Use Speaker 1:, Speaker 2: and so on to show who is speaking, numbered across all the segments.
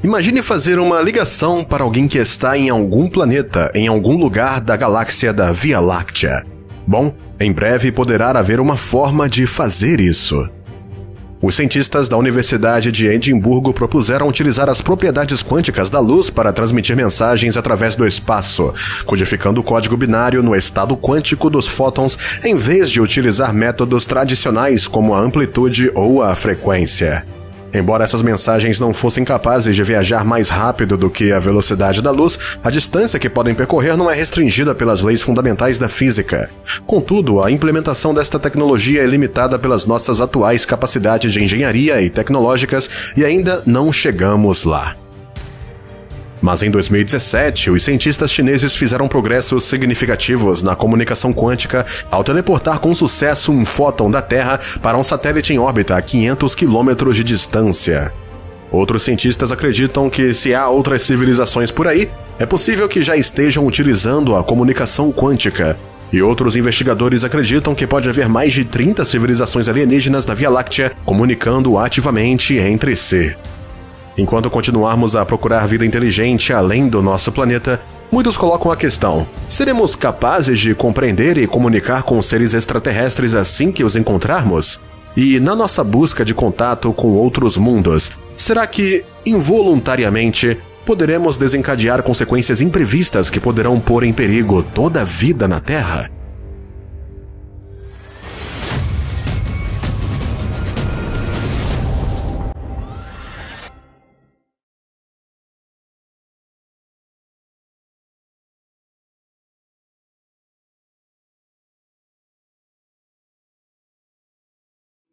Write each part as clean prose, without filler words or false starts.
Speaker 1: Imagine fazer uma ligação para alguém que está em algum planeta, em algum lugar da galáxia da Via Láctea. Bom, em breve poderá haver uma forma de fazer isso. Os cientistas da Universidade de Edimburgo propuseram utilizar as propriedades quânticas da luz para transmitir mensagens através do espaço, codificando o código binário no estado quântico dos fótons em vez de utilizar métodos tradicionais como a amplitude ou a frequência. Embora essas mensagens não fossem capazes de viajar mais rápido do que a velocidade da luz, a distância que podem percorrer não é restringida pelas leis fundamentais da física. Contudo, a implementação desta tecnologia é limitada pelas nossas atuais capacidades de engenharia e tecnológicas e ainda não chegamos lá. Mas em 2017, os cientistas chineses fizeram progressos significativos na comunicação quântica ao teleportar com sucesso um fóton da Terra para um satélite em órbita a 500 km de distância. Outros cientistas acreditam que, se há outras civilizações por aí, é possível que já estejam utilizando a comunicação quântica. E outros investigadores acreditam que pode haver mais de 30 civilizações alienígenas da Via Láctea comunicando ativamente entre si. Enquanto continuarmos a procurar vida inteligente além do nosso planeta, muitos colocam a questão: seremos capazes de compreender e comunicar com seres extraterrestres assim que os encontrarmos? E na nossa busca de contato com outros mundos, será que, involuntariamente, poderemos desencadear consequências imprevistas que poderão pôr em perigo toda a vida na Terra?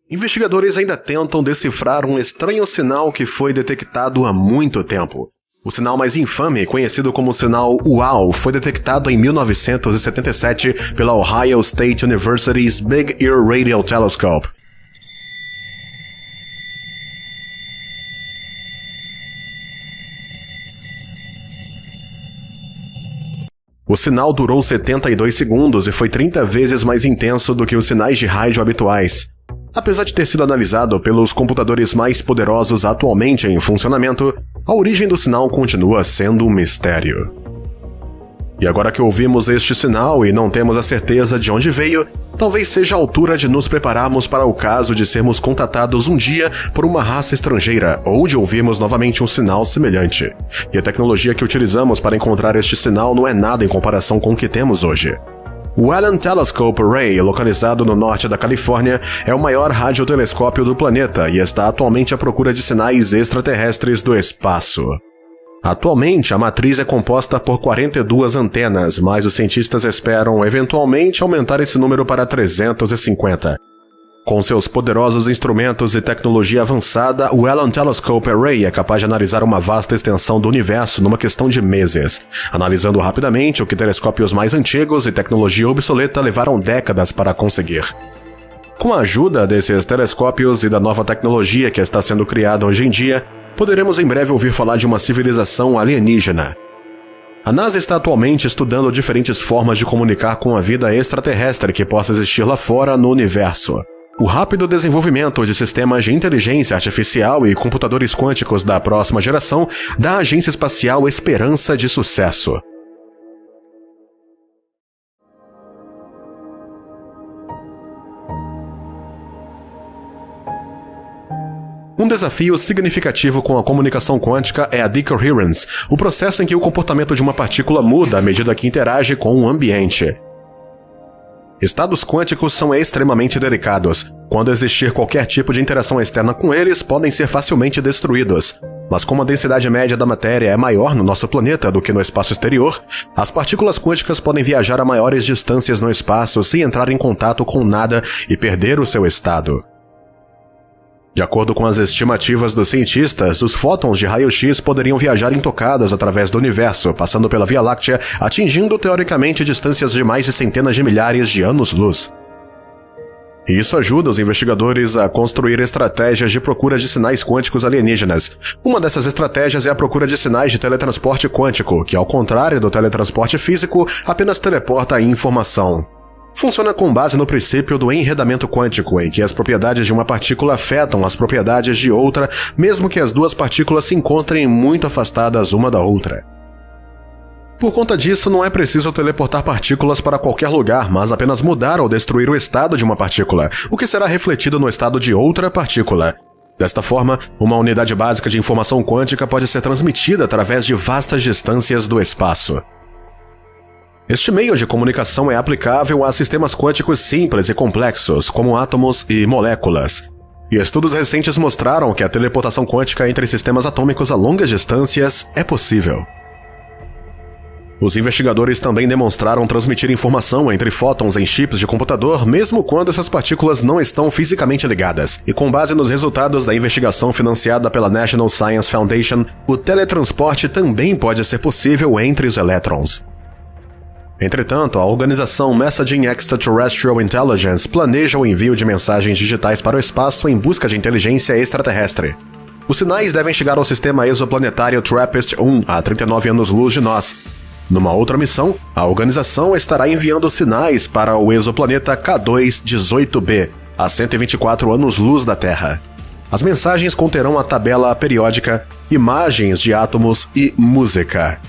Speaker 1: Investigadores ainda tentam decifrar um estranho sinal que foi detectado há muito tempo. O sinal mais infame, conhecido como sinal UAU, foi detectado em 1977 pela Ohio State University's Big Ear Radio Telescope. O sinal durou 72 segundos e foi 30 vezes mais intenso do que os sinais de rádio habituais. Apesar de ter sido analisado pelos computadores mais poderosos atualmente em funcionamento, a origem do sinal continua sendo um mistério. E agora que ouvimos este sinal e não temos a certeza de onde veio, talvez seja a altura de nos prepararmos para o caso de sermos contatados um dia por uma raça estrangeira ou de ouvirmos novamente um sinal semelhante. E a tecnologia que utilizamos para encontrar este sinal não é nada em comparação com o que temos hoje. O Allen Telescope Array, localizado no norte da Califórnia, é o maior radiotelescópio do planeta e está atualmente à procura de sinais extraterrestres do espaço. Atualmente, a matriz é composta por 42 antenas, mas os cientistas esperam eventualmente aumentar esse número para 350. Com seus poderosos instrumentos e tecnologia avançada, o Allen Telescope Array é capaz de analisar uma vasta extensão do universo numa questão de meses, analisando rapidamente o que telescópios mais antigos e tecnologia obsoleta levaram décadas para conseguir. Com a ajuda desses telescópios e da nova tecnologia que está sendo criada hoje em dia, poderemos em breve ouvir falar de uma civilização alienígena. A NASA está atualmente estudando diferentes formas de comunicar com a vida extraterrestre que possa existir lá fora no universo. O rápido desenvolvimento de sistemas de inteligência artificial e computadores quânticos da próxima geração dá à agência espacial esperança de sucesso. Um desafio significativo com a comunicação quântica é a decoherence, o processo em que o comportamento de uma partícula muda à medida que interage com o ambiente. Estados quânticos são extremamente delicados. Quando existir qualquer tipo de interação externa com eles, podem ser facilmente destruídos. Mas como a densidade média da matéria é maior no nosso planeta do que no espaço exterior, as partículas quânticas podem viajar a maiores distâncias no espaço sem entrar em contato com nada e perder o seu estado. De acordo com as estimativas dos cientistas, os fótons de raio-x poderiam viajar intocados através do universo, passando pela Via Láctea, atingindo teoricamente distâncias de mais de centenas de milhares de anos-luz. Isso ajuda os investigadores a construir estratégias de procura de sinais quânticos alienígenas. Uma dessas estratégias é a procura de sinais de teletransporte quântico, que, ao contrário do teletransporte físico, apenas teleporta a informação. Funciona com base no princípio do enredamento quântico, em que as propriedades de uma partícula afetam as propriedades de outra, mesmo que as duas partículas se encontrem muito afastadas uma da outra. Por conta disso, não é preciso teleportar partículas para qualquer lugar, mas apenas mudar ou destruir o estado de uma partícula, o que será refletido no estado de outra partícula. Desta forma, uma unidade básica de informação quântica pode ser transmitida através de vastas distâncias do espaço. Este meio de comunicação é aplicável a sistemas quânticos simples e complexos, como átomos e moléculas. E estudos recentes mostraram que a teleportação quântica entre sistemas atômicos a longas distâncias é possível. Os investigadores também demonstraram transmitir informação entre fótons em chips de computador, mesmo quando essas partículas não estão fisicamente ligadas. E com base nos resultados da investigação financiada pela National Science Foundation, o teletransporte também pode ser possível entre os elétrons. Entretanto, a organização Messaging Extraterrestrial Intelligence planeja o envio de mensagens digitais para o espaço em busca de inteligência extraterrestre. Os sinais devem chegar ao sistema exoplanetário TRAPPIST-1 a 39 anos-luz de nós. Numa outra missão, a organização estará enviando sinais para o exoplaneta K2-18b, a 124 anos-luz da Terra. As mensagens conterão a tabela periódica, imagens de átomos e música.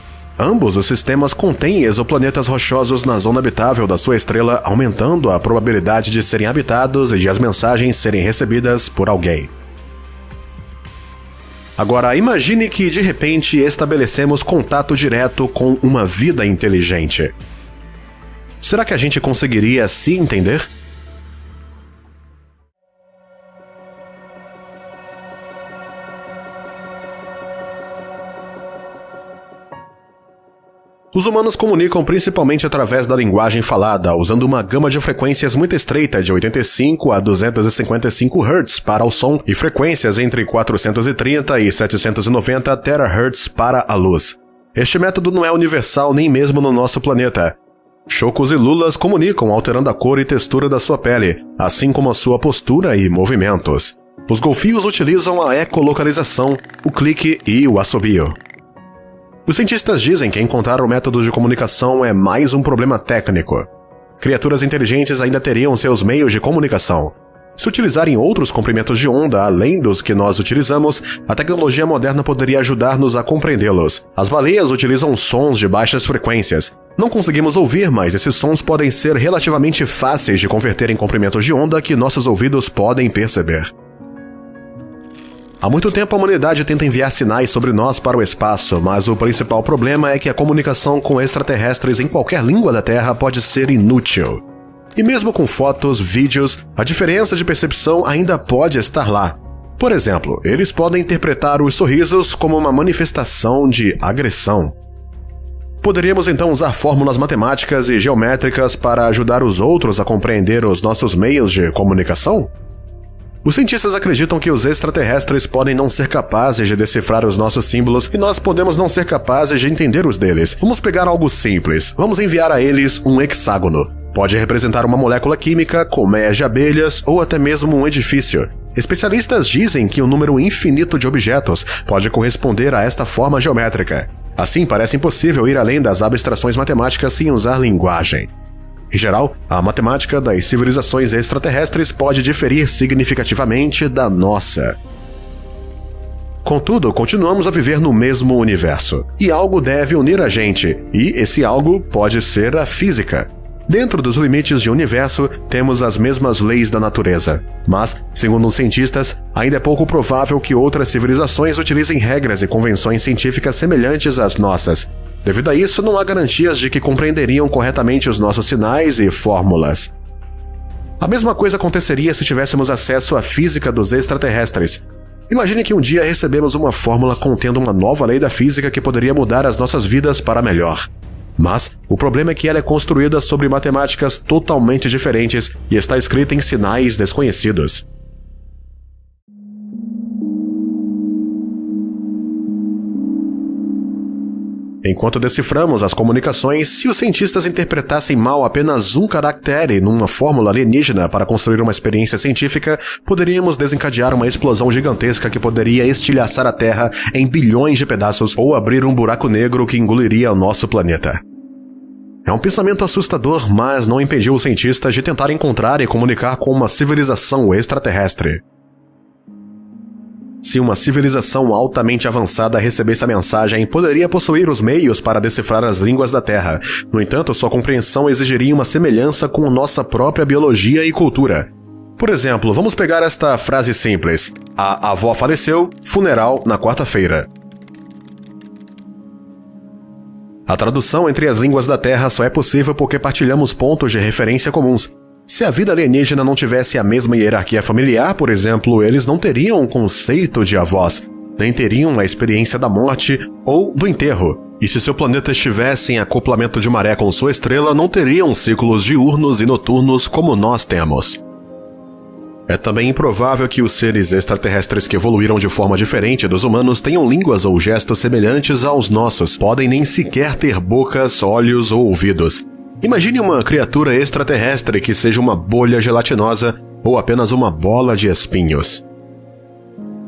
Speaker 1: Ambos os sistemas contêm exoplanetas rochosos na zona habitável da sua estrela, aumentando a probabilidade de serem habitados e de as mensagens serem recebidas por alguém. Agora, imagine que, de repente, estabelecemos contato direto com uma vida inteligente. Será que a gente conseguiria se entender? Os humanos comunicam principalmente através da linguagem falada, usando uma gama de frequências muito estreita de 85 a 255 Hz para o som e frequências entre 430 e 790 THz para a luz. Este método não é universal nem mesmo no nosso planeta. Chocos e lulas comunicam alterando a cor e textura da sua pele, assim como a sua postura e movimentos. Os golfinhos utilizam a ecolocalização, o clique e o assobio. Os cientistas dizem que encontrar o método de comunicação é mais um problema técnico. Criaturas inteligentes ainda teriam seus meios de comunicação. Se utilizarem outros comprimentos de onda além dos que nós utilizamos, a tecnologia moderna poderia ajudar-nos a compreendê-los. As baleias utilizam sons de baixas frequências. Não conseguimos ouvir, mas esses sons podem ser relativamente fáceis de converter em comprimentos de onda que nossos ouvidos podem perceber. Há muito tempo a humanidade tenta enviar sinais sobre nós para o espaço, mas o principal problema é que a comunicação com extraterrestres em qualquer língua da Terra pode ser inútil. E mesmo com fotos, vídeos, a diferença de percepção ainda pode estar lá. Por exemplo, eles podem interpretar os sorrisos como uma manifestação de agressão. Poderíamos então usar fórmulas matemáticas e geométricas para ajudar os outros a compreender os nossos meios de comunicação? Os cientistas acreditam que os extraterrestres podem não ser capazes de decifrar os nossos símbolos e nós podemos não ser capazes de entender os deles. Vamos pegar algo simples. Vamos enviar a eles um hexágono. Pode representar uma molécula química, colmeias de abelhas ou até mesmo um edifício. Especialistas dizem que um número infinito de objetos pode corresponder a esta forma geométrica. Assim, parece impossível ir além das abstrações matemáticas sem usar linguagem. Em geral, a matemática das civilizações extraterrestres pode diferir significativamente da nossa. Contudo, continuamos a viver no mesmo universo, e algo deve unir a gente, e esse algo pode ser a física. Dentro dos limites de universo, temos as mesmas leis da natureza. Mas, segundo os cientistas, ainda é pouco provável que outras civilizações utilizem regras e convenções científicas semelhantes às nossas. Devido a isso, não há garantias de que compreenderiam corretamente os nossos sinais e fórmulas. A mesma coisa aconteceria se tivéssemos acesso à física dos extraterrestres. Imagine que um dia recebemos uma fórmula contendo uma nova lei da física que poderia mudar as nossas vidas para melhor. Mas o problema é que ela é construída sobre matemáticas totalmente diferentes e está escrita em sinais desconhecidos. Enquanto deciframos as comunicações, se os cientistas interpretassem mal apenas um caractere numa fórmula alienígena para construir uma experiência científica, poderíamos desencadear uma explosão gigantesca que poderia estilhaçar a Terra em bilhões de pedaços ou abrir um buraco negro que engoliria o nosso planeta. É um pensamento assustador, mas não impediu os cientistas de tentar encontrar e comunicar com uma civilização extraterrestre. Se uma civilização altamente avançada recebesse a mensagem, poderia possuir os meios para decifrar as línguas da Terra. No entanto, sua compreensão exigiria uma semelhança com nossa própria biologia e cultura. Por exemplo, vamos pegar esta frase simples: a avó faleceu, funeral na quarta-feira. A tradução entre as línguas da Terra só é possível porque partilhamos pontos de referência comuns. Se a vida alienígena não tivesse a mesma hierarquia familiar, por exemplo, eles não teriam o conceito de avós, nem teriam a experiência da morte ou do enterro. E se seu planeta estivesse em acoplamento de maré com sua estrela, não teriam ciclos diurnos e noturnos como nós temos. É também improvável que os seres extraterrestres que evoluíram de forma diferente dos humanos tenham línguas ou gestos semelhantes aos nossos, podem nem sequer ter bocas, olhos ou ouvidos. Imagine uma criatura extraterrestre que seja uma bolha gelatinosa ou apenas uma bola de espinhos.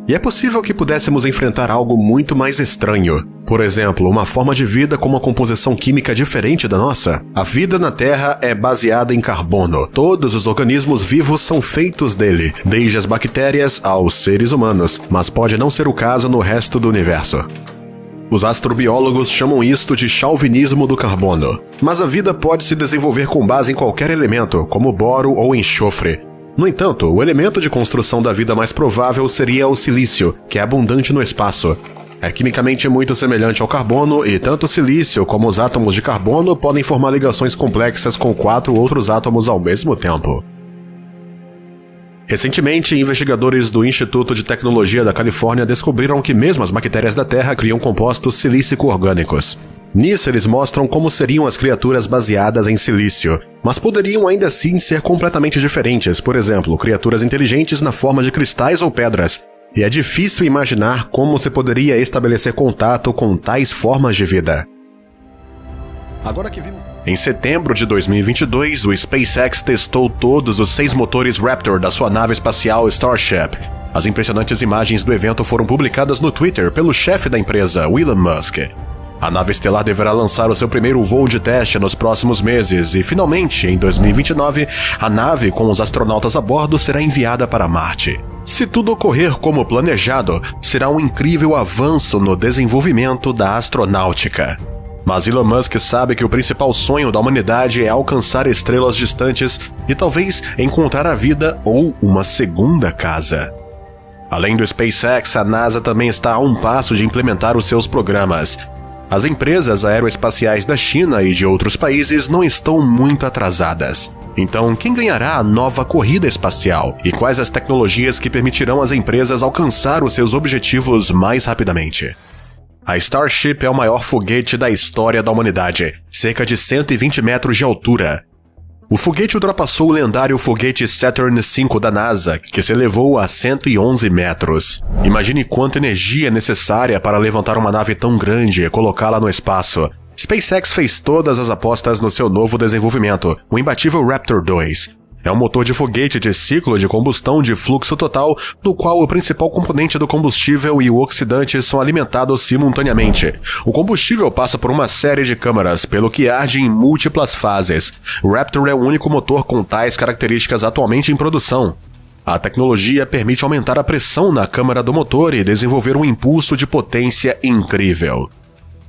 Speaker 1: E é possível que pudéssemos enfrentar algo muito mais estranho. Por exemplo, uma forma de vida com uma composição química diferente da nossa. A vida na Terra é baseada em carbono. Todos os organismos vivos são feitos dele, desde as bactérias aos seres humanos, mas pode não ser o caso no resto do universo. Os astrobiólogos chamam isto de chauvinismo do carbono. Mas a vida pode se desenvolver com base em qualquer elemento, como boro ou enxofre. No entanto, o elemento de construção da vida mais provável seria o silício, que é abundante no espaço. É quimicamente muito semelhante ao carbono e tanto o silício como os átomos de carbono podem formar ligações complexas com 4 outros átomos ao mesmo tempo. Recentemente, investigadores do Instituto de Tecnologia da Califórnia descobriram que mesmo as bactérias da Terra criam compostos silícico-orgânicos. Nisso, eles mostram como seriam as criaturas baseadas em silício, mas poderiam ainda assim ser completamente diferentes, por exemplo, criaturas inteligentes na forma de cristais ou pedras. E é difícil imaginar como se poderia estabelecer contato com tais formas de vida. Agora que vimos... Em setembro de 2022, o SpaceX testou todos os 6 motores Raptor da sua nave espacial Starship. As impressionantes imagens do evento foram publicadas no Twitter pelo chefe da empresa, Elon Musk. A nave estelar deverá lançar o seu primeiro voo de teste nos próximos meses e, finalmente, em 2029, a nave com os astronautas a bordo será enviada para Marte. Se tudo ocorrer como planejado, será um incrível avanço no desenvolvimento da astronáutica. Mas Elon Musk sabe que o principal sonho da humanidade é alcançar estrelas distantes e talvez encontrar a vida ou uma segunda casa. Além do SpaceX, a NASA também está a um passo de implementar os seus programas. As empresas aeroespaciais da China e de outros países não estão muito atrasadas. Então, quem ganhará a nova corrida espacial? E quais as tecnologias que permitirão às empresas alcançar os seus objetivos mais rapidamente? A Starship é o maior foguete da história da humanidade, cerca de 120 metros de altura. O foguete ultrapassou o lendário foguete Saturn V da NASA, que se elevou a 111 metros. Imagine quanta energia é necessária para levantar uma nave tão grande e colocá-la no espaço. SpaceX fez todas as apostas no seu novo desenvolvimento, o imbatível Raptor 2. É um motor de foguete de ciclo de combustão de fluxo total, no qual o principal componente do combustível e o oxidante são alimentados simultaneamente. O combustível passa por uma série de câmaras, pelo que arde em múltiplas fases. O Raptor é o único motor com tais características atualmente em produção. A tecnologia permite aumentar a pressão na câmara do motor e desenvolver um impulso de potência incrível.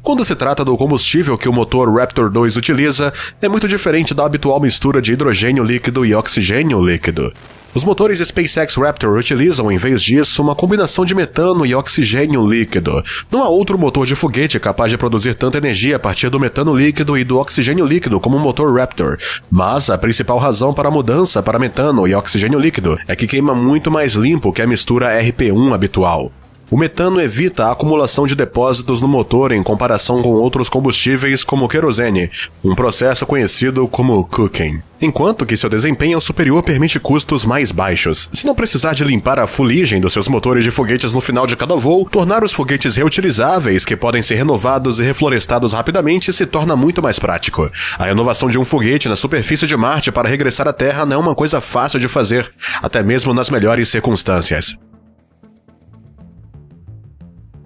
Speaker 1: Quando se trata do combustível que o motor Raptor 2 utiliza, é muito diferente da habitual mistura de hidrogênio líquido e oxigênio líquido. Os motores SpaceX Raptor utilizam, em vez disso, uma combinação de metano e oxigênio líquido. Não há outro motor de foguete capaz de produzir tanta energia a partir do metano líquido e do oxigênio líquido como o motor Raptor. Mas a principal razão para a mudança para metano e oxigênio líquido é que queima muito mais limpo que a mistura RP1 habitual. O metano evita a acumulação de depósitos no motor em comparação com outros combustíveis como o querosene, um processo conhecido como cooking. Enquanto que seu desempenho superior permite custos mais baixos. Se não precisar de limpar a fuligem dos seus motores de foguetes no final de cada voo, tornar os foguetes reutilizáveis, que podem ser renovados e reflorestados rapidamente, se torna muito mais prático. A renovação de um foguete na superfície de Marte para regressar à Terra não é uma coisa fácil de fazer, até mesmo nas melhores circunstâncias.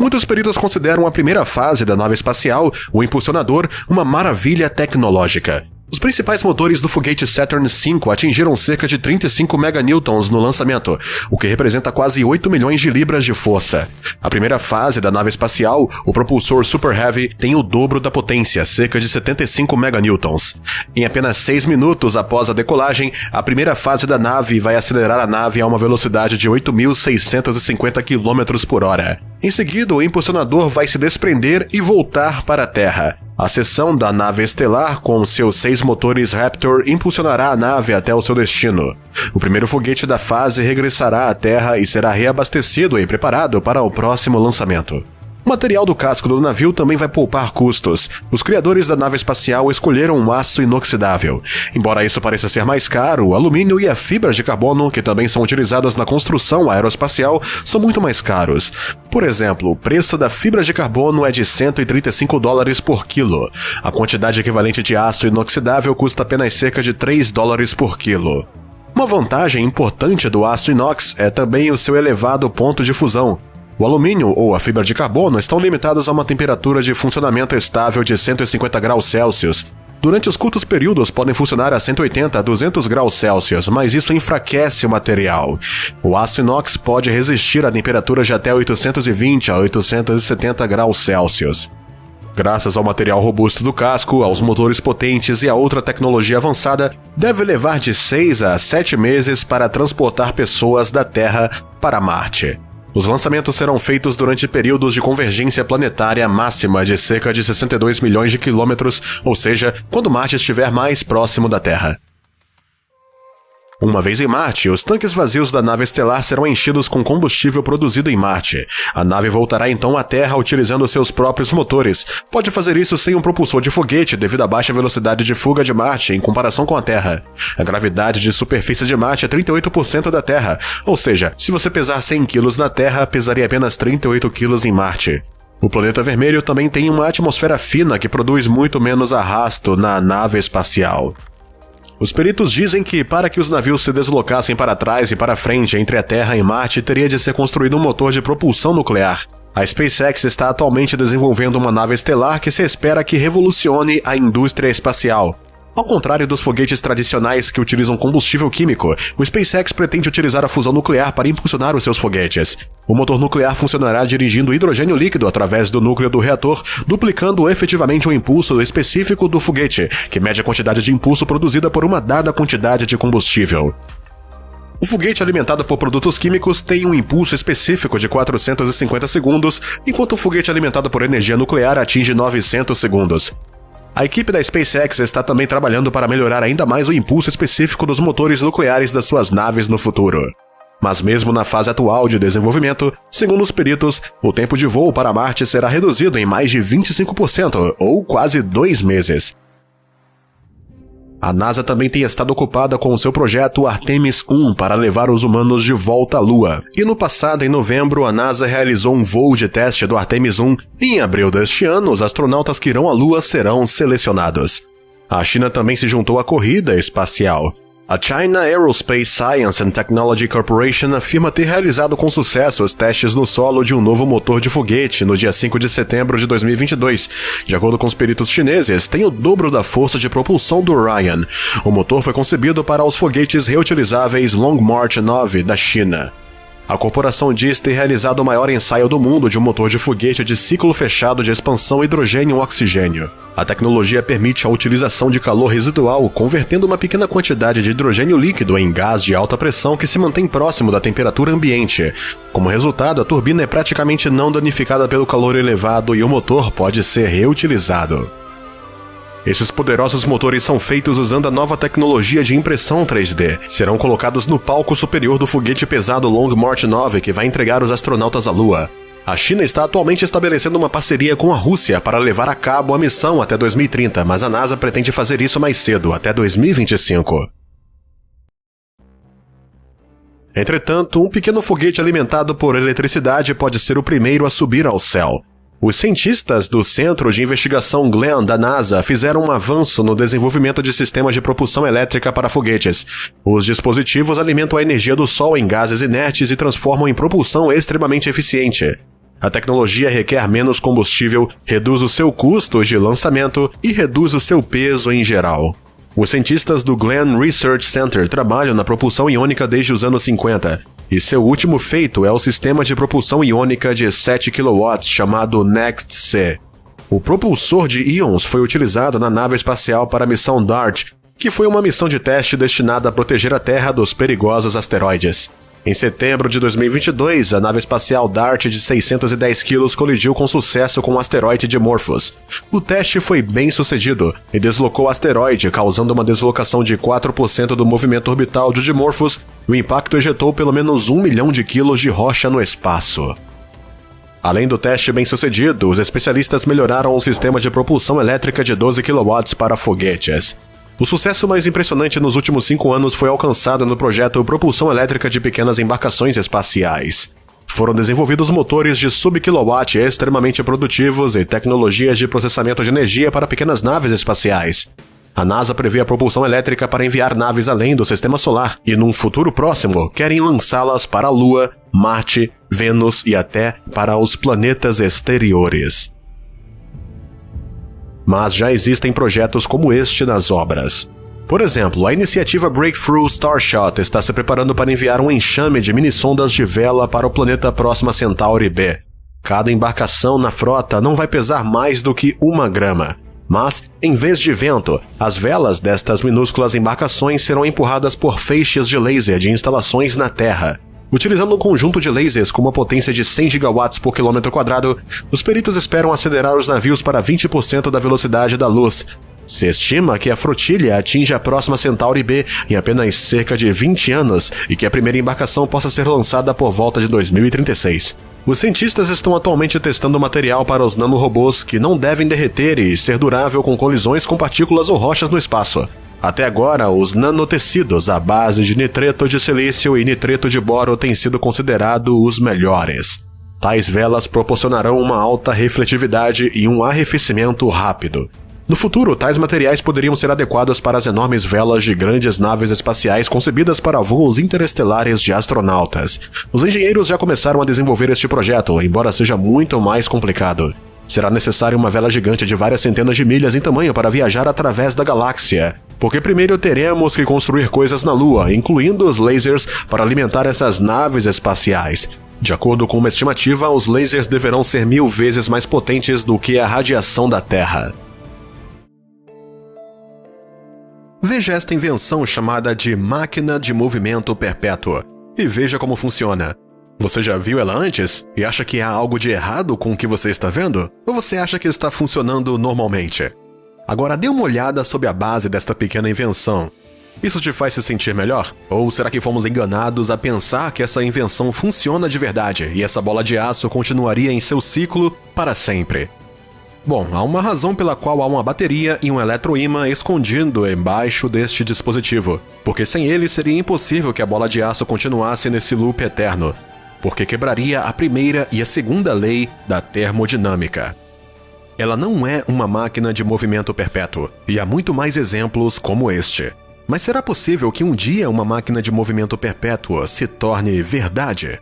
Speaker 1: Muitos peritos consideram a primeira fase da nave espacial, o impulsionador, uma maravilha tecnológica. Os principais motores do foguete Saturn V atingiram cerca de 35 meganewtons no lançamento, o que representa quase 8 milhões de libras de força. A primeira fase da nave espacial, o propulsor Super Heavy, tem o dobro da potência, cerca de 75 meganewtons. Em apenas 6 minutos após a decolagem, a primeira fase da nave vai acelerar a nave a uma velocidade de 8.650 km por hora. Em seguida, o impulsionador vai se desprender e voltar para a Terra. A seção da nave estelar, com seus 6 motores Raptor, impulsionará a nave até o seu destino. O primeiro foguete da fase regressará à Terra e será reabastecido e preparado para o próximo lançamento. O material do casco do navio também vai poupar custos. Os criadores da nave espacial escolheram um aço inoxidável. Embora isso pareça ser mais caro, o alumínio e a fibra de carbono, que também são utilizadas na construção aeroespacial, são muito mais caros. Por exemplo, o preço da fibra de carbono é de $135 por quilo. A quantidade equivalente de aço inoxidável custa apenas cerca de $3 por quilo. Uma vantagem importante do aço inox é também o seu elevado ponto de fusão. O alumínio ou a fibra de carbono estão limitados a uma temperatura de funcionamento estável de 150 graus Celsius. Durante os curtos períodos podem funcionar a 180 a 200 graus Celsius, mas isso enfraquece o material. O aço inox pode resistir a temperaturas de até 820 a 870 graus Celsius. Graças ao material robusto do casco, aos motores potentes e a outra tecnologia avançada, deve levar de 6 a 7 meses para transportar pessoas da Terra para Marte. Os lançamentos serão feitos durante períodos de convergência planetária máxima de cerca de 62 milhões de quilômetros, ou seja, quando Marte estiver mais próximo da Terra. Uma vez em Marte, os tanques vazios da nave estelar serão enchidos com combustível produzido em Marte. A nave voltará então à Terra utilizando seus próprios motores. Pode fazer isso sem um propulsor de foguete devido à baixa velocidade de fuga de Marte em comparação com a Terra. A gravidade de superfície de Marte é 38% da Terra, ou seja, se você pesar 100 kg na Terra, pesaria apenas 38 kg em Marte. O planeta vermelho também tem uma atmosfera fina que produz muito menos arrasto na nave espacial. Os peritos dizem que, para que os navios se deslocassem para trás e para frente entre a Terra e Marte, teria de ser construído um motor de propulsão nuclear. A SpaceX está atualmente desenvolvendo uma nave estelar que se espera que revolucione a indústria espacial. Ao contrário dos foguetes tradicionais que utilizam combustível químico, o SpaceX pretende utilizar a fusão nuclear para impulsionar os seus foguetes. O motor nuclear funcionará dirigindo hidrogênio líquido através do núcleo do reator, duplicando efetivamente o impulso específico do foguete, que mede a quantidade de impulso produzida por uma dada quantidade de combustível. O foguete alimentado por produtos químicos tem um impulso específico de 450 segundos, enquanto o foguete alimentado por energia nuclear atinge 900 segundos. A equipe da SpaceX está também trabalhando para melhorar ainda mais o impulso específico dos motores nucleares das suas naves no futuro. Mas mesmo na fase atual de desenvolvimento, segundo os peritos, o tempo de voo para Marte será reduzido em mais de 25%, ou quase 2 meses. A NASA também tem estado ocupada com o seu projeto Artemis 1 para levar os humanos de volta à Lua. E no passado, em novembro, a NASA realizou um voo de teste do Artemis 1 e em abril deste ano, os astronautas que irão à Lua serão selecionados. A China também se juntou à corrida espacial. A China Aerospace Science and Technology Corporation afirma ter realizado com sucesso os testes no solo de um novo motor de foguete no dia 5 de setembro de 2022. De acordo com os peritos chineses, tem o dobro da força de propulsão do Orion. O motor foi concebido para os foguetes reutilizáveis Long March 9 da China. A corporação diz ter realizado o maior ensaio do mundo de um motor de foguete de ciclo fechado de expansão hidrogênio-oxigênio. A tecnologia permite a utilização de calor residual, convertendo uma pequena quantidade de hidrogênio líquido em gás de alta pressão que se mantém próximo da temperatura ambiente. Como resultado, a turbina é praticamente não danificada pelo calor elevado e o motor pode ser reutilizado. Esses poderosos motores são feitos usando a nova tecnologia de impressão 3D. Serão colocados no palco superior do foguete pesado Long March 9 que vai entregar os astronautas à Lua. A China está atualmente estabelecendo uma parceria com a Rússia para levar a cabo a missão até 2030, mas a NASA pretende fazer isso mais cedo, até 2025. Entretanto, um pequeno foguete alimentado por eletricidade pode ser o primeiro a subir ao céu. Os cientistas do Centro de Investigação Glenn da NASA fizeram um avanço no desenvolvimento de sistemas de propulsão elétrica para foguetes. Os dispositivos alimentam a energia do Sol em gases inertes e transformam em propulsão extremamente eficiente. A tecnologia requer menos combustível, reduz o seu custo de lançamento e reduz o seu peso em geral. Os cientistas do Glenn Research Center trabalham na propulsão iônica desde os anos 50, e seu último feito é o sistema de propulsão iônica de 7 kW chamado NEXT-C. O propulsor de íons foi utilizado na nave espacial para a missão DART, que foi uma missão de teste destinada a proteger a Terra dos perigosos asteroides. Em setembro de 2022, a nave espacial DART de 610 kg colidiu com sucesso com o asteroide Dimorphos. O teste foi bem sucedido e deslocou o asteroide, causando uma deslocação de 4% do movimento orbital de Dimorphos. O impacto ejetou pelo menos 1 milhão de quilos de rocha no espaço. Além do teste bem sucedido, os especialistas melhoraram o sistema de propulsão elétrica de 12 kW para foguetes. O sucesso mais impressionante nos últimos 5 anos foi alcançado no projeto Propulsão Elétrica de Pequenas Embarcações Espaciais. Foram desenvolvidos motores de sub-kilowatt extremamente produtivos e tecnologias de processamento de energia para pequenas naves espaciais. A NASA prevê a propulsão elétrica para enviar naves além do Sistema Solar e, num futuro próximo, querem lançá-las para a Lua, Marte, Vênus e até para os planetas exteriores. Mas já existem projetos como este nas obras. Por exemplo, a iniciativa Breakthrough Starshot está se preparando para enviar um enxame de mini-sondas de vela para o planeta Próxima Centauri B. Cada embarcação na frota não vai pesar mais do que 1 grama. Mas, em vez de vento, as velas destas minúsculas embarcações serão empurradas por feixes de laser de instalações na Terra. Utilizando um conjunto de lasers com uma potência de 100 gigawatts por quilômetro quadrado, os peritos esperam acelerar os navios para 20% da velocidade da luz. Se estima que a flotilha atinja a Próxima Centauri B em apenas cerca de 20 anos e que a primeira embarcação possa ser lançada por volta de 2036. Os cientistas estão atualmente testando material para os nanorobôs que não devem derreter e ser durável com colisões com partículas ou rochas no espaço. Até agora, os nanotecidos à base de nitreto de silício e nitreto de boro têm sido considerados os melhores. Tais velas proporcionarão uma alta refletividade e um arrefecimento rápido. No futuro, tais materiais poderiam ser adequados para as enormes velas de grandes naves espaciais concebidas para voos interestelares de astronautas. Os engenheiros já começaram a desenvolver este projeto, embora seja muito mais complicado. Será necessária uma vela gigante de várias centenas de milhas em tamanho para viajar através da galáxia, porque primeiro teremos que construir coisas na Lua, incluindo os lasers para alimentar essas naves espaciais. De acordo com uma estimativa, os lasers deverão ser 1000 vezes mais potentes do que a radiação da Terra. Veja esta invenção chamada de máquina de movimento perpétuo e veja como funciona. Você já viu ela antes e acha que há algo de errado com o que você está vendo? Ou você acha que está funcionando normalmente? Agora dê uma olhada sob a base desta pequena invenção. Isso te faz se sentir melhor? Ou será que fomos enganados a pensar que essa invenção funciona de verdade e essa bola de aço continuaria em seu ciclo para sempre? Bom, há uma razão pela qual há uma bateria e um eletroímã escondido embaixo deste dispositivo, porque sem ele seria impossível que a bola de aço continuasse nesse loop eterno, porque quebraria a primeira e a segunda lei da termodinâmica. Ela não é uma máquina de movimento perpétuo, e há muito mais exemplos como este. Mas será possível que um dia uma máquina de movimento perpétuo se torne verdade?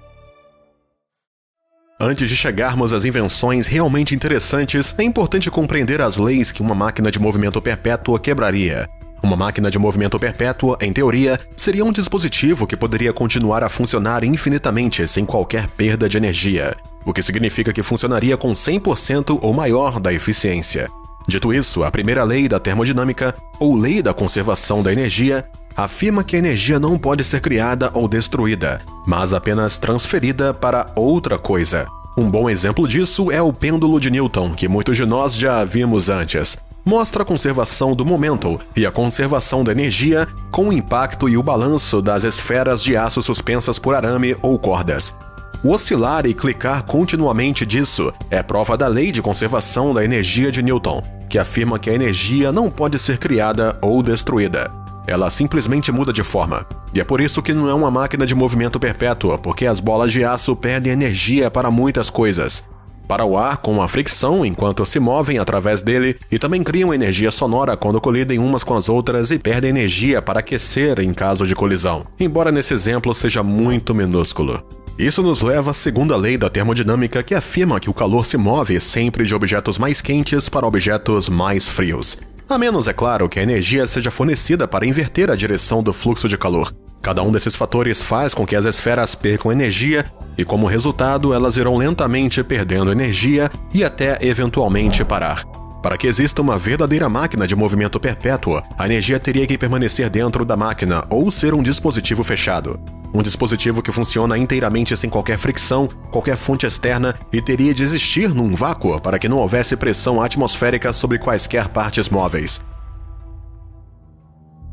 Speaker 1: Antes de chegarmos às invenções realmente interessantes, é importante compreender as leis que uma máquina de movimento perpétuo quebraria. Uma máquina de movimento perpétuo, em teoria, seria um dispositivo que poderia continuar a funcionar infinitamente sem qualquer perda de energia, o que significa que funcionaria com 100% ou maior da eficiência. Dito isso, a primeira lei da termodinâmica, ou lei da conservação da energia, afirma que a energia não pode ser criada ou destruída, mas apenas transferida para outra coisa. Um bom exemplo disso é o pêndulo de Newton, que muitos de nós já vimos antes. Mostra a conservação do momento e a conservação da energia com o impacto e o balanço das esferas de aço suspensas por arame ou cordas. O oscilar e clicar continuamente disso é prova da lei de conservação da energia de Newton, que afirma que a energia não pode ser criada ou destruída. Ela simplesmente muda de forma. E é por isso que não é uma máquina de movimento perpétuo, porque as bolas de aço perdem energia para muitas coisas. Para o ar com a fricção enquanto se movem através dele e também criam energia sonora quando colidem umas com as outras e perdem energia para aquecer em caso de colisão, embora nesse exemplo seja muito minúsculo. Isso nos leva à segunda lei da termodinâmica, que afirma que o calor se move sempre de objetos mais quentes para objetos mais frios. A menos, é claro, que a energia seja fornecida para inverter a direção do fluxo de calor. Cada um desses fatores faz com que as esferas percam energia e, como resultado, elas irão lentamente perdendo energia e até eventualmente parar. Para que exista uma verdadeira máquina de movimento perpétuo, a energia teria que permanecer dentro da máquina ou ser um dispositivo fechado. Um dispositivo que funciona inteiramente sem qualquer fricção, qualquer fonte externa e teria de existir num vácuo para que não houvesse pressão atmosférica sobre quaisquer partes móveis.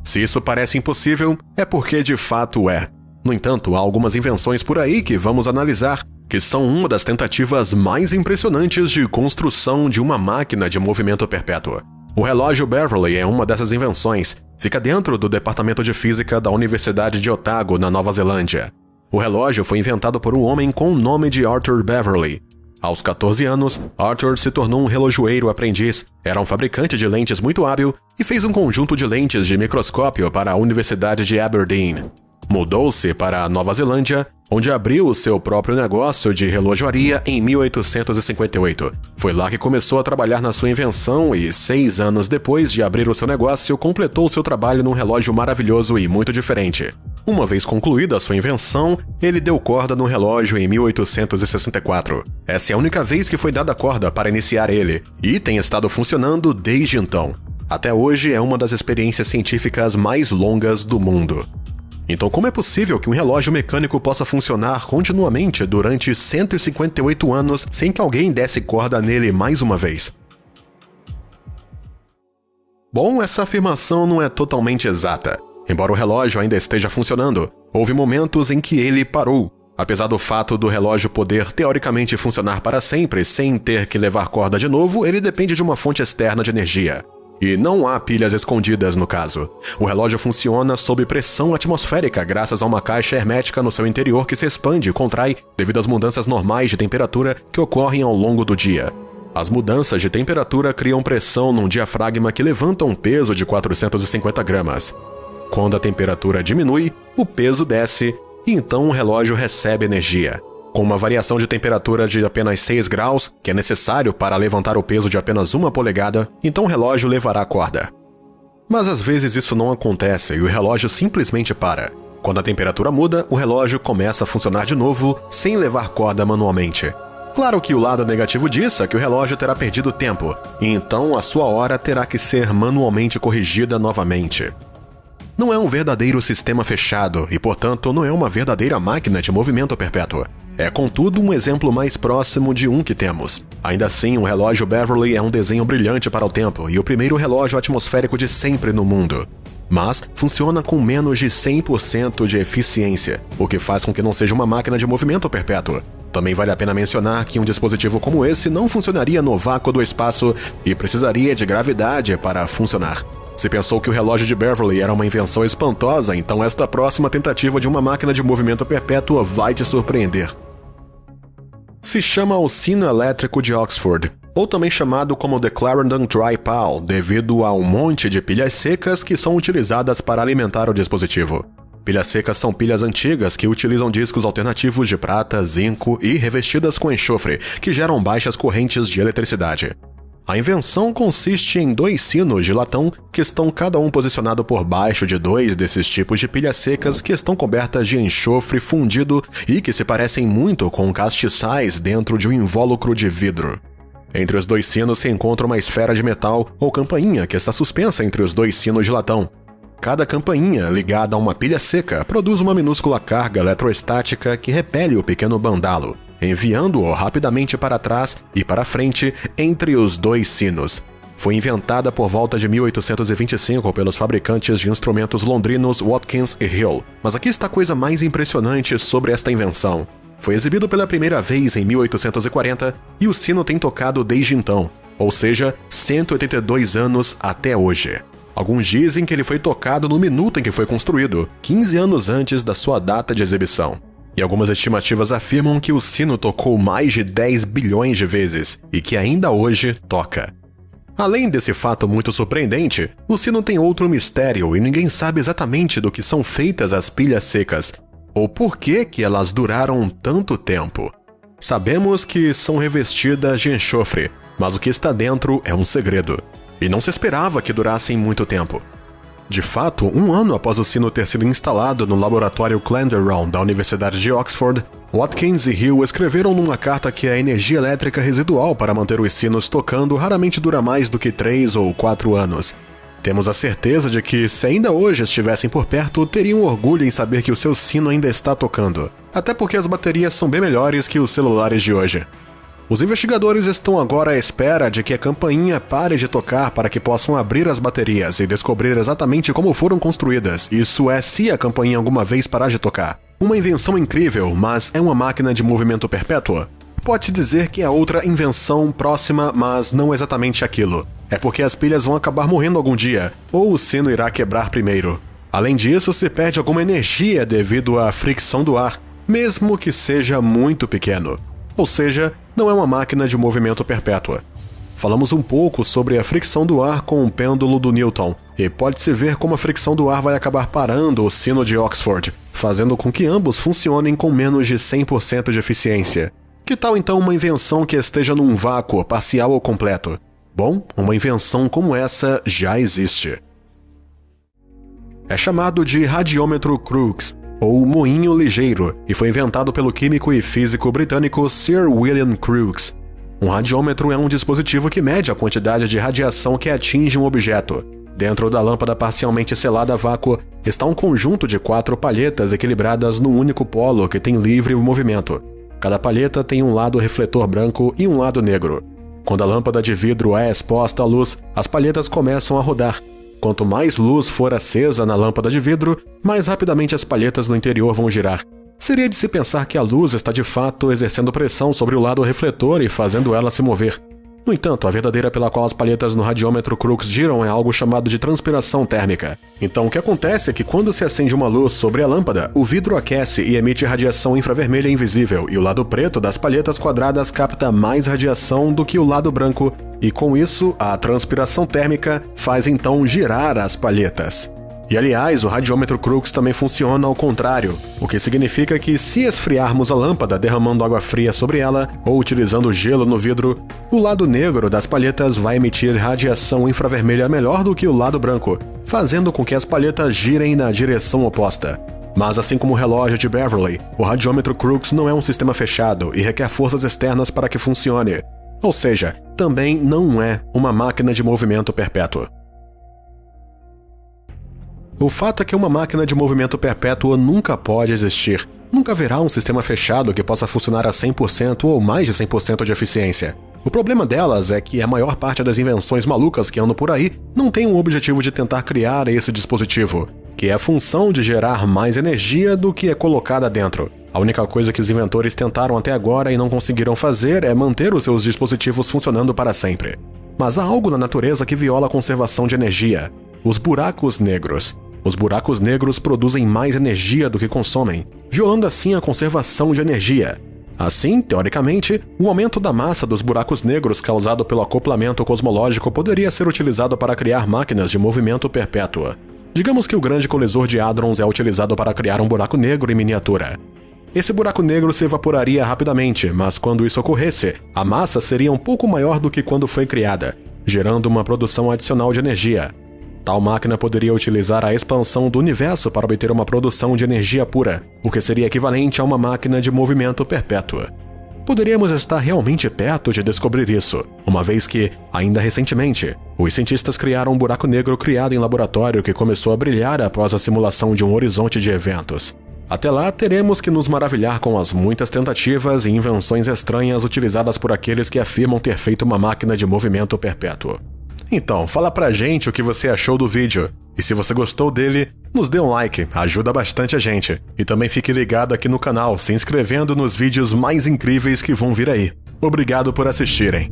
Speaker 1: Se isso parece impossível, é porque de fato é. No entanto, há algumas invenções por aí que vamos analisar, que são uma das tentativas mais impressionantes de construção de uma máquina de movimento perpétuo. O relógio Beverly é uma dessas invenções. Fica dentro do Departamento de Física da Universidade de Otago, na Nova Zelândia. O relógio foi inventado por um homem com o nome de Arthur Beverly. Aos 14 anos, Arthur se tornou um relojoeiro aprendiz, era um fabricante de lentes muito hábil e fez um conjunto de lentes de microscópio para a Universidade de Aberdeen. Mudou-se para a Nova Zelândia, onde abriu o seu próprio negócio de relojoaria em 1858. Foi lá que começou a trabalhar na sua invenção e, 6 anos depois de abrir o seu negócio, completou seu trabalho num relógio maravilhoso e muito diferente. Uma vez concluída a sua invenção, ele deu corda no relógio em 1864. Essa é a única vez que foi dada corda para iniciar ele, e tem estado funcionando desde então. Até hoje é uma das experiências científicas mais longas do mundo. Então, como é possível que um relógio mecânico possa funcionar continuamente durante 158 anos sem que alguém desse corda nele mais uma vez? Bom, essa afirmação não é totalmente exata. Embora o relógio ainda esteja funcionando, houve momentos em que ele parou. Apesar do fato do relógio poder teoricamente funcionar para sempre sem ter que levar corda de novo, ele depende de uma fonte externa de energia. E não há pilhas escondidas no caso. O relógio funciona sob pressão atmosférica graças a uma caixa hermética no seu interior que se expande e contrai devido às mudanças normais de temperatura que ocorrem ao longo do dia. As mudanças de temperatura criam pressão num diafragma que levanta um peso de 450 gramas. Quando a temperatura diminui, o peso desce e então o relógio recebe energia. Com uma variação de temperatura de apenas 6 graus, que é necessário para levantar o peso de apenas 1 polegada, então o relógio levará a corda. Mas às vezes isso não acontece e o relógio simplesmente para. Quando a temperatura muda, o relógio começa a funcionar de novo, sem levar corda manualmente. Claro que o lado negativo disso é que o relógio terá perdido tempo, e então a sua hora terá que ser manualmente corrigida novamente. Não é um verdadeiro sistema fechado e, portanto, não é uma verdadeira máquina de movimento perpétuo. É, contudo, um exemplo mais próximo de um que temos. Ainda assim, o relógio Beverly é um desenho brilhante para o tempo e o primeiro relógio atmosférico de sempre no mundo. Mas funciona com menos de 100% de eficiência, o que faz com que não seja uma máquina de movimento perpétuo. Também vale a pena mencionar que um dispositivo como esse não funcionaria no vácuo do espaço e precisaria de gravidade para funcionar. Se pensou que o relógio de Beverly era uma invenção espantosa, então esta próxima tentativa de uma máquina de movimento perpétuo vai te surpreender. Se chama o sino elétrico de Oxford, ou também chamado como The Clarendon Dry Pal, devido a um monte de pilhas secas que são utilizadas para alimentar o dispositivo. Pilhas secas são pilhas antigas que utilizam discos alternativos de prata, zinco e revestidas com enxofre, que geram baixas correntes de eletricidade. A invenção consiste em 2 sinos de latão que estão cada um posicionado por baixo de 2 desses tipos de pilhas secas que estão cobertas de enxofre fundido e que se parecem muito com castiçais dentro de um invólucro de vidro. Entre os 2 sinos se encontra uma esfera de metal ou campainha que está suspensa entre os 2 sinos de latão. Cada campainha, ligada a uma pilha seca, produz uma minúscula carga eletroestática que repele o pequeno bandalo, enviando-o rapidamente para trás e para frente entre os 2 sinos. Foi inventada por volta de 1825 pelos fabricantes de instrumentos londrinos Watkins e Hill. Mas aqui está a coisa mais impressionante sobre esta invenção. Foi exibido pela primeira vez em 1840 e o sino tem tocado desde então, ou seja, 182 anos até hoje. Alguns dizem que ele foi tocado no minuto em que foi construído, 15 anos antes da sua data de exibição. E algumas estimativas afirmam que o sino tocou mais de 10 bilhões de vezes e que ainda hoje toca. Além desse fato muito surpreendente, o sino tem outro mistério e ninguém sabe exatamente do que são feitas as pilhas secas. Ou por que elas duraram tanto tempo? Sabemos que são revestidas de enxofre, mas o que está dentro é um segredo. E não se esperava que durassem muito tempo. De fato, 1 ano após o sino ter sido instalado no laboratório Clenderon da Universidade de Oxford, Watkins e Hill escreveram numa carta que a energia elétrica residual para manter os sinos tocando raramente dura mais do que 3 ou 4 anos. Temos a certeza de que, se ainda hoje estivessem por perto, teriam orgulho em saber que o seu sino ainda está tocando, até porque as baterias são bem melhores que os celulares de hoje. Os investigadores estão agora à espera de que a campainha pare de tocar para que possam abrir as baterias e descobrir exatamente como foram construídas, isso é, se a campainha alguma vez parar de tocar. Uma invenção incrível, mas é uma máquina de movimento perpétuo? Pode-se dizer que é outra invenção próxima, mas não exatamente aquilo. É porque as pilhas vão acabar morrendo algum dia, ou o sino irá quebrar primeiro. Além disso, se perde alguma energia devido à fricção do ar, mesmo que seja muito pequeno. Ou seja, não é uma máquina de movimento perpétua. Falamos um pouco sobre a fricção do ar com o pêndulo do Newton, e pode-se ver como a fricção do ar vai acabar parando o sino de Oxford, fazendo com que ambos funcionem com menos de 100% de eficiência. Que tal então uma invenção que esteja num vácuo, parcial ou completo? Bom, uma invenção como essa já existe. É chamado de radiômetro Crookes, ou moinho ligeiro, e foi inventado pelo químico e físico britânico Sir William Crookes. Um radiômetro é um dispositivo que mede a quantidade de radiação que atinge um objeto. Dentro da lâmpada parcialmente selada a vácuo está um conjunto de 4 palhetas equilibradas num único polo que tem livre movimento. Cada palheta tem um lado refletor branco e um lado negro. Quando a lâmpada de vidro é exposta à luz, as palhetas começam a rodar. Quanto mais luz for acesa na lâmpada de vidro, mais rapidamente as palhetas no interior vão girar. Seria de se pensar que a luz está de fato exercendo pressão sobre o lado refletor e fazendo ela se mover. No entanto, a verdadeira pela qual as palhetas no radiômetro Crookes giram é algo chamado de transpiração térmica. Então o que acontece é que quando se acende uma luz sobre a lâmpada, o vidro aquece e emite radiação infravermelha invisível, e o lado preto das palhetas quadradas capta mais radiação do que o lado branco, e com isso, a transpiração térmica faz então girar as palhetas. E aliás, o radiômetro Crookes também funciona ao contrário, o que significa que se esfriarmos a lâmpada derramando água fria sobre ela ou utilizando gelo no vidro, o lado negro das palhetas vai emitir radiação infravermelha melhor do que o lado branco, fazendo com que as palhetas girem na direção oposta. Mas assim como o relógio de Beverly, o radiômetro Crookes não é um sistema fechado e requer forças externas para que funcione. Ou seja, também não é uma máquina de movimento perpétuo. O fato é que uma máquina de movimento perpétuo nunca pode existir. Nunca haverá um sistema fechado que possa funcionar a 100% ou mais de 100% de eficiência. O problema delas é que a maior parte das invenções malucas que andam por aí não tem o objetivo de tentar criar esse dispositivo, que é a função de gerar mais energia do que é colocada dentro. A única coisa que os inventores tentaram até agora e não conseguiram fazer é manter os seus dispositivos funcionando para sempre. Mas há algo na natureza que viola a conservação de energia: os buracos negros. Os buracos negros produzem mais energia do que consomem, violando assim a conservação de energia. Assim, teoricamente, o aumento da massa dos buracos negros causado pelo acoplamento cosmológico poderia ser utilizado para criar máquinas de movimento perpétuo. Digamos que o grande colisor de hadrons é utilizado para criar um buraco negro em miniatura. Esse buraco negro se evaporaria rapidamente, mas quando isso ocorresse, a massa seria um pouco maior do que quando foi criada, gerando uma produção adicional de energia. Tal máquina poderia utilizar a expansão do universo para obter uma produção de energia pura, o que seria equivalente a uma máquina de movimento perpétuo. Poderíamos estar realmente perto de descobrir isso, uma vez que, ainda recentemente, os cientistas criaram um buraco negro criado em laboratório que começou a brilhar após a simulação de um horizonte de eventos. Até lá, teremos que nos maravilhar com as muitas tentativas e invenções estranhas utilizadas por aqueles que afirmam ter feito uma máquina de movimento perpétuo. Então, fala pra gente o que você achou do vídeo. E se você gostou dele, nos dê um like, ajuda bastante a gente. E também fique ligado aqui no canal, se inscrevendo nos vídeos mais incríveis que vão vir aí. Obrigado por assistirem.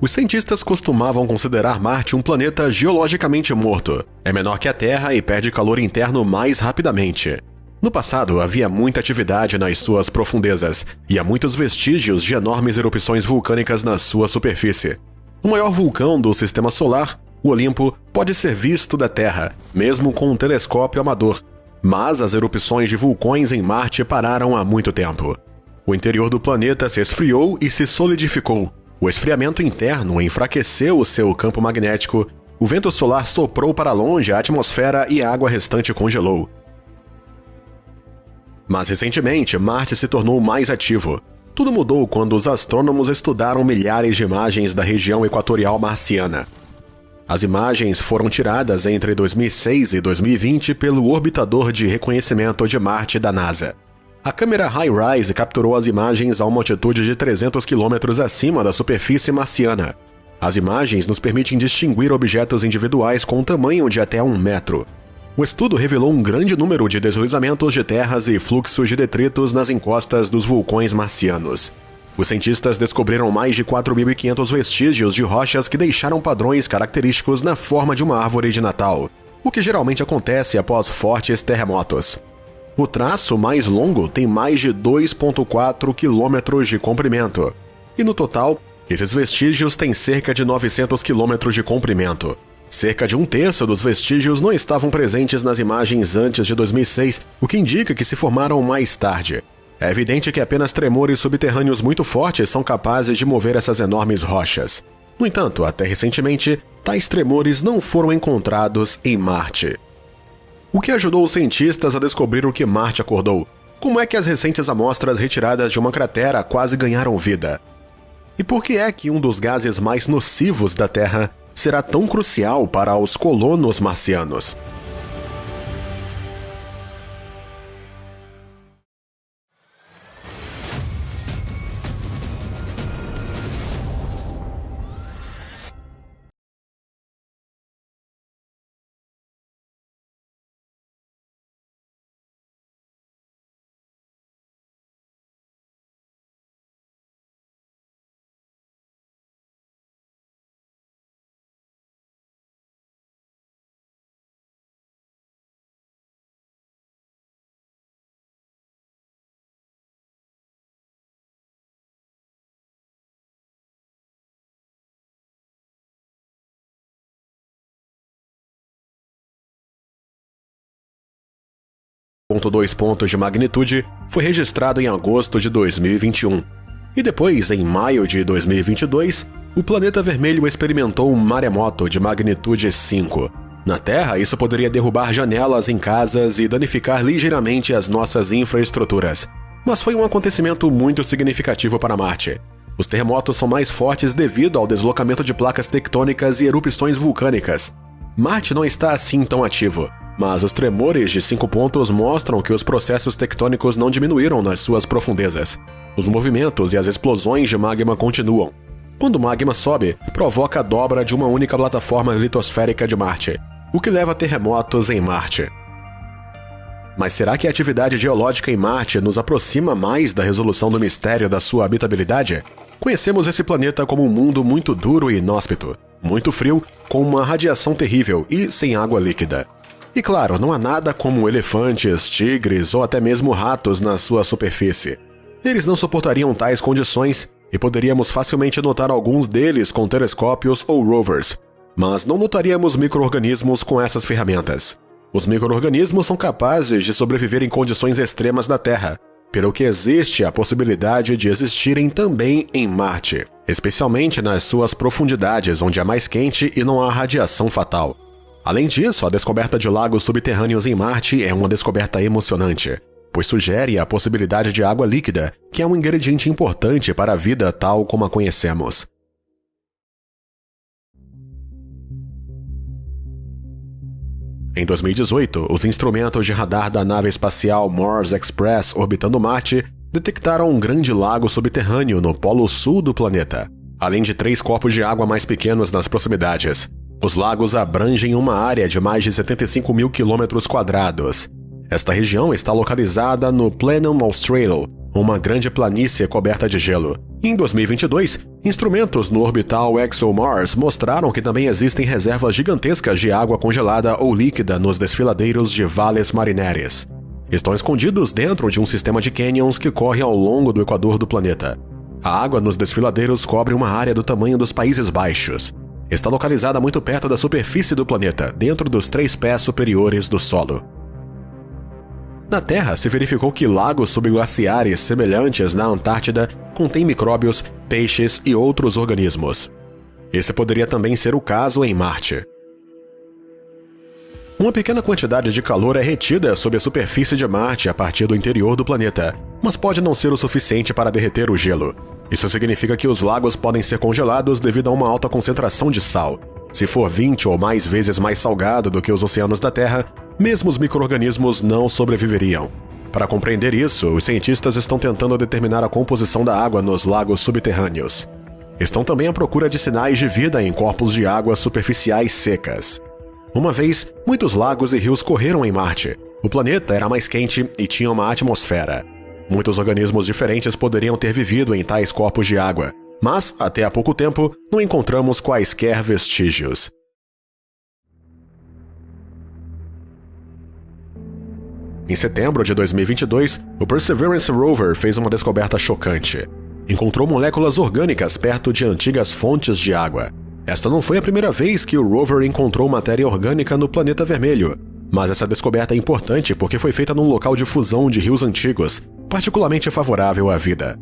Speaker 1: Os cientistas costumavam considerar Marte um planeta geologicamente morto. É menor que a Terra e perde calor interno mais rapidamente. No passado, havia muita atividade nas suas profundezas, e há muitos vestígios de enormes erupções vulcânicas na sua superfície. O maior vulcão do Sistema Solar, o Olimpo, pode ser visto da Terra, mesmo com um telescópio amador. Mas as erupções de vulcões em Marte pararam há muito tempo. O interior do planeta se esfriou e se solidificou. O esfriamento interno enfraqueceu o seu campo magnético, o vento solar soprou para longe a atmosfera e a água restante congelou. Mas recentemente, Marte se tornou mais ativo. Tudo mudou quando os astrônomos estudaram milhares de imagens da região equatorial marciana. As imagens foram tiradas entre 2006 e 2020 pelo Orbitador de Reconhecimento de Marte da NASA. A câmera HiRISE capturou as imagens a uma altitude de 300 km acima da superfície marciana. As imagens nos permitem distinguir objetos individuais com um tamanho de até 1 metro. O estudo revelou um grande número de deslizamentos de terras e fluxos de detritos nas encostas dos vulcões marcianos. Os cientistas descobriram mais de 4.500 vestígios de rochas que deixaram padrões característicos na forma de uma árvore de Natal, o que geralmente acontece após fortes terremotos. O traço mais longo tem mais de 2,4 quilômetros de comprimento, e no total, esses vestígios têm cerca de 900 quilômetros de comprimento. Cerca de 1/3 dos vestígios não estavam presentes nas imagens antes de 2006, o que indica que se formaram mais tarde. É evidente que apenas tremores subterrâneos muito fortes são capazes de mover essas enormes rochas. No entanto, até recentemente, tais tremores não foram encontrados em Marte. O que ajudou os cientistas a descobrir o que Marte acordou? Como é que as recentes amostras retiradas de uma cratera quase ganharam vida? E por que é que um dos gases mais nocivos da Terra será tão crucial para os colonos marcianos? .2 pontos de magnitude foi registrado em agosto de 2021. E depois, em maio de 2022, o planeta vermelho experimentou um maremoto de magnitude 5. Na Terra, isso poderia derrubar janelas em casas e danificar ligeiramente as nossas infraestruturas. Mas foi um acontecimento muito significativo para Marte. Os terremotos são mais fortes devido ao deslocamento de placas tectônicas e erupções vulcânicas. Marte não está assim tão ativo, mas os tremores de 5 pontos mostram que os processos tectônicos não diminuíram nas suas profundezas. Os movimentos e as explosões de magma continuam. Quando o magma sobe, provoca a dobra de uma única plataforma litosférica de Marte, o que leva a terremotos em Marte. Mas será que a atividade geológica em Marte nos aproxima mais da resolução do mistério da sua habitabilidade? Conhecemos esse planeta como um mundo muito duro e inóspito, muito frio, com uma radiação terrível e sem água líquida. E claro, não há nada como elefantes, tigres ou até mesmo ratos na sua superfície. Eles não suportariam tais condições e poderíamos facilmente notar alguns deles com telescópios ou rovers, mas não notaríamos micro-organismos com essas ferramentas. Os micro-organismos são capazes de sobreviver em condições extremas da Terra, pelo que existe a possibilidade de existirem também em Marte, especialmente nas suas profundidades onde é mais quente e não há radiação fatal. Além disso, a descoberta de lagos subterrâneos em Marte é uma descoberta emocionante, pois sugere a possibilidade de água líquida, que é um ingrediente importante para a vida tal como a conhecemos. Em 2018, os instrumentos de radar da nave espacial Mars Express orbitando Marte detectaram um grande lago subterrâneo no polo sul do planeta, além de 3 corpos de água mais pequenos nas proximidades. Os lagos abrangem uma área de mais de 75 mil quilômetros quadrados. Esta região está localizada no Plenum Australis, uma grande planície coberta de gelo. Em 2022, instrumentos no orbital ExoMars mostraram que também existem reservas gigantescas de água congelada ou líquida nos desfiladeiros de Valles Marineris. Estão escondidos dentro de um sistema de canyons que corre ao longo do equador do planeta. A água nos desfiladeiros cobre uma área do tamanho dos Países Baixos. Está localizada muito perto da superfície do planeta, dentro dos 3 pés superiores do solo. Na Terra, se verificou que lagos subglaciares semelhantes na Antártida contêm micróbios, peixes e outros organismos. Esse poderia também ser o caso em Marte. Uma pequena quantidade de calor é retida sob a superfície de Marte a partir do interior do planeta, mas pode não ser o suficiente para derreter o gelo. Isso significa que os lagos podem ser congelados devido a uma alta concentração de sal. Se for 20 ou mais vezes mais salgado do que os oceanos da Terra, mesmo os micro-organismos não sobreviveriam. Para compreender isso, os cientistas estão tentando determinar a composição da água nos lagos subterrâneos. Estão também à procura de sinais de vida em corpos de água superficiais secas. Uma vez, muitos lagos e rios correram em Marte. O planeta era mais quente e tinha uma atmosfera. Muitos organismos diferentes poderiam ter vivido em tais corpos de água, mas, até há pouco tempo, não encontramos quaisquer vestígios. Em setembro de 2022, o Perseverance Rover fez uma descoberta chocante. Encontrou moléculas orgânicas perto de antigas fontes de água. Esta não foi a primeira vez que o rover encontrou matéria orgânica no planeta vermelho, mas essa descoberta é importante porque foi feita num local de fusão de rios antigos, particularmente favorável à vida.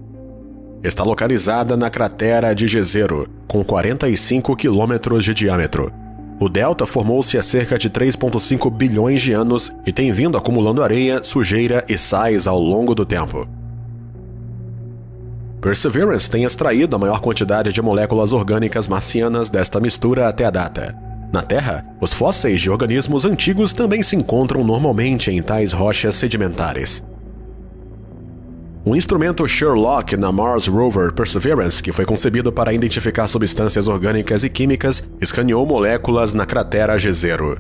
Speaker 1: Está localizada na cratera de Jezero, com 45 quilômetros de diâmetro. O delta formou-se há cerca de 3,5 bilhões de anos e tem vindo acumulando areia, sujeira e sais ao longo do tempo. Perseverance tem extraído a maior quantidade de moléculas orgânicas marcianas desta mistura até a data. Na Terra, os fósseis de organismos antigos também se encontram normalmente em tais rochas sedimentares. O instrumento Sherlock na Mars Rover Perseverance, que foi concebido para identificar substâncias orgânicas e químicas, escaneou moléculas na cratera Jezero.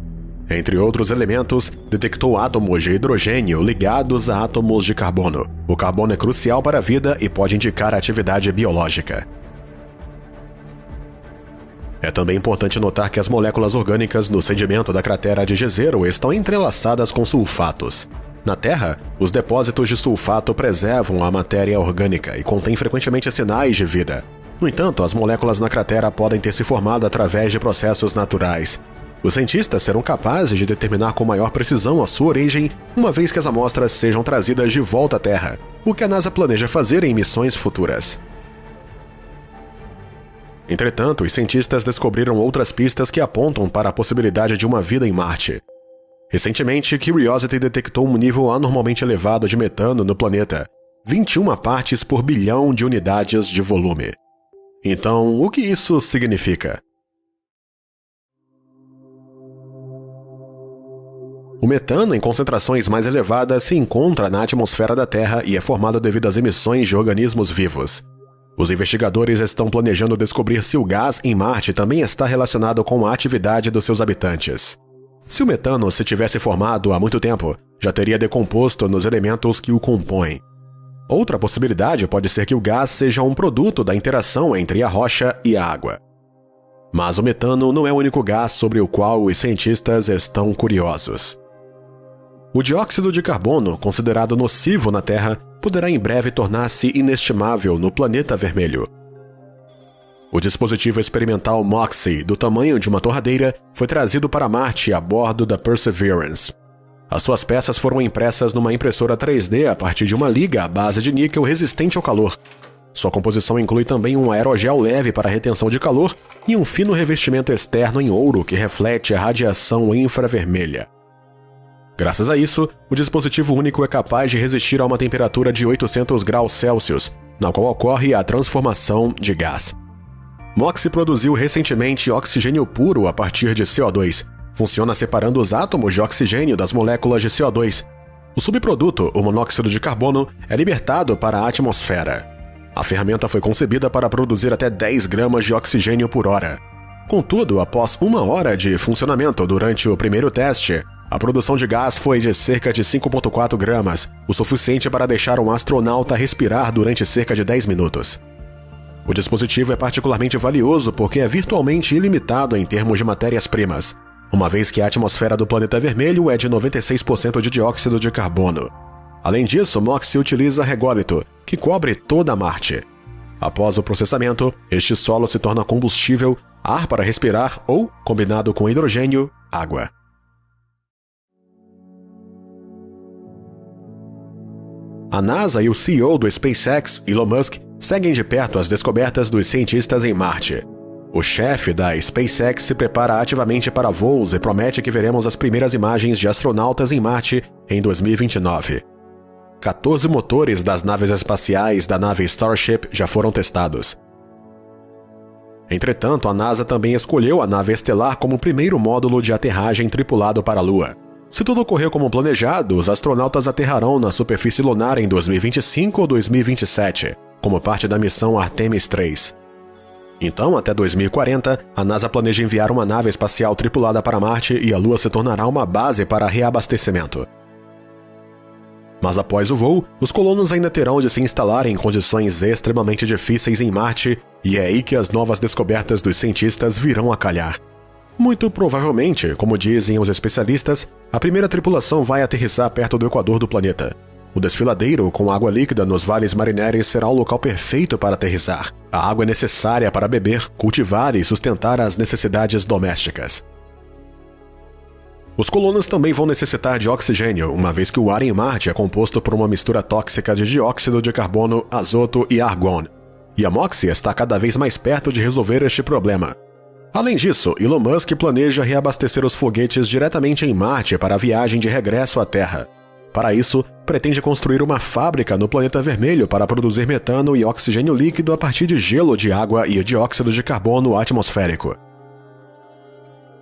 Speaker 1: Entre outros elementos, detectou átomos de hidrogênio ligados a átomos de carbono. O carbono é crucial para a vida e pode indicar a atividade biológica. É também importante notar que as moléculas orgânicas no sedimento da cratera de Jezero estão entrelaçadas com sulfatos. Na Terra, os depósitos de sulfato preservam a matéria orgânica e contêm frequentemente sinais de vida. No entanto, as moléculas na cratera podem ter se formado através de processos naturais. Os cientistas serão capazes de determinar com maior precisão a sua origem, uma vez que as amostras sejam trazidas de volta à Terra, o que a NASA planeja fazer em missões futuras. Entretanto, os cientistas descobriram outras pistas que apontam para a possibilidade de uma vida em Marte. Recentemente, Curiosity detectou um nível anormalmente elevado de metano no planeta, 21 partes por bilhão de unidades de volume. Então, o que isso significa? O metano, em concentrações mais elevadas, se encontra na atmosfera da Terra e é formado devido às emissões de organismos vivos. Os investigadores estão planejando descobrir se o gás em Marte também está relacionado com a atividade dos seus habitantes. Se o metano se tivesse formado há muito tempo, já teria decomposto nos elementos que o compõem. Outra possibilidade pode ser que o gás seja um produto da interação entre a rocha e a água. Mas o metano não é o único gás sobre o qual os cientistas estão curiosos. O dióxido de carbono, considerado nocivo na Terra, poderá em breve tornar-se inestimável no planeta vermelho. O dispositivo experimental MOXIE, do tamanho de uma torradeira, foi trazido para Marte a bordo da Perseverance. As suas peças foram impressas numa impressora 3D a partir de uma liga à base de níquel resistente ao calor. Sua composição inclui também um aerogel leve para retenção de calor e um fino revestimento externo em ouro que reflete a radiação infravermelha. Graças a isso, o dispositivo único é capaz de resistir a uma temperatura de 800 graus Celsius, na qual ocorre a transformação de gás. MOXIE produziu recentemente oxigênio puro a partir de CO2. Funciona separando os átomos de oxigênio das moléculas de CO2. O subproduto, o monóxido de carbono, é libertado para a atmosfera. A ferramenta foi concebida para produzir até 10 gramas de oxigênio por hora. Contudo, após 1 hora de funcionamento durante o primeiro teste, a produção de gás foi de cerca de 5,4 gramas, o suficiente para deixar um astronauta respirar durante cerca de 10 minutos. O dispositivo é particularmente valioso porque é virtualmente ilimitado em termos de matérias-primas. uma vez que a atmosfera do planeta vermelho é de 96% de dióxido de carbono. Além disso, MOXIE utiliza rególito, que cobre toda Marte. Após o processamento, este solo se torna combustível, ar para respirar ou, combinado com hidrogênio, água. A NASA e o CEO do SpaceX, Elon Musk, seguem de perto as descobertas dos cientistas em Marte. O chefe da SpaceX se prepara ativamente para voos e promete que veremos as primeiras imagens de astronautas em Marte em 2029. 14 motores das naves espaciais da nave Starship já foram testados. Entretanto, a NASA também escolheu a nave estelar como o primeiro módulo de aterragem tripulado para a Lua. Se tudo ocorrer como planejado, os astronautas aterrarão na superfície lunar em 2025 ou 2027, como parte da missão Artemis 3. Então, até 2040, a NASA planeja enviar uma nave espacial tripulada para Marte e a Lua se tornará uma base para reabastecimento. Mas após o voo, os colonos ainda terão de se instalar em condições extremamente difíceis em Marte, e é aí que as novas descobertas dos cientistas virão a calhar. Muito provavelmente, como dizem os especialistas, a primeira tripulação vai aterrissar perto do equador do planeta. O desfiladeiro com água líquida nos vales marineres será o local perfeito para aterrissar. A água é necessária para beber, cultivar e sustentar as necessidades domésticas. Os colonos também vão necessitar de oxigênio, uma vez que o ar em Marte é composto por uma mistura tóxica de dióxido de carbono, azoto e argon. E a MOXIE está cada vez mais perto de resolver este problema. Além disso, Elon Musk planeja reabastecer os foguetes diretamente em Marte para a viagem de regresso à Terra. Para isso, pretende construir uma fábrica no planeta vermelho para produzir metano e oxigênio líquido a partir de gelo de água e dióxido de carbono atmosférico.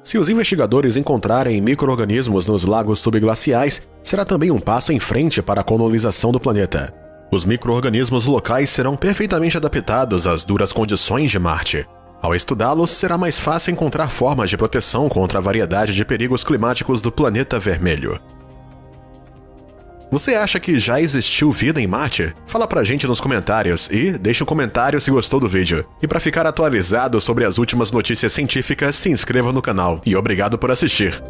Speaker 1: Se os investigadores encontrarem micro-organismos nos lagos subglaciais, será também um passo em frente para a colonização do planeta. Os micro-organismos locais serão perfeitamente adaptados às duras condições de Marte. Ao estudá-los, será mais fácil encontrar formas de proteção contra a variedade de perigos climáticos do planeta vermelho. Você acha que já existiu vida em Marte? Fala pra gente nos comentários e deixa um comentário se gostou do vídeo. E para ficar atualizado sobre as últimas notícias científicas, se inscreva no canal. E obrigado por assistir!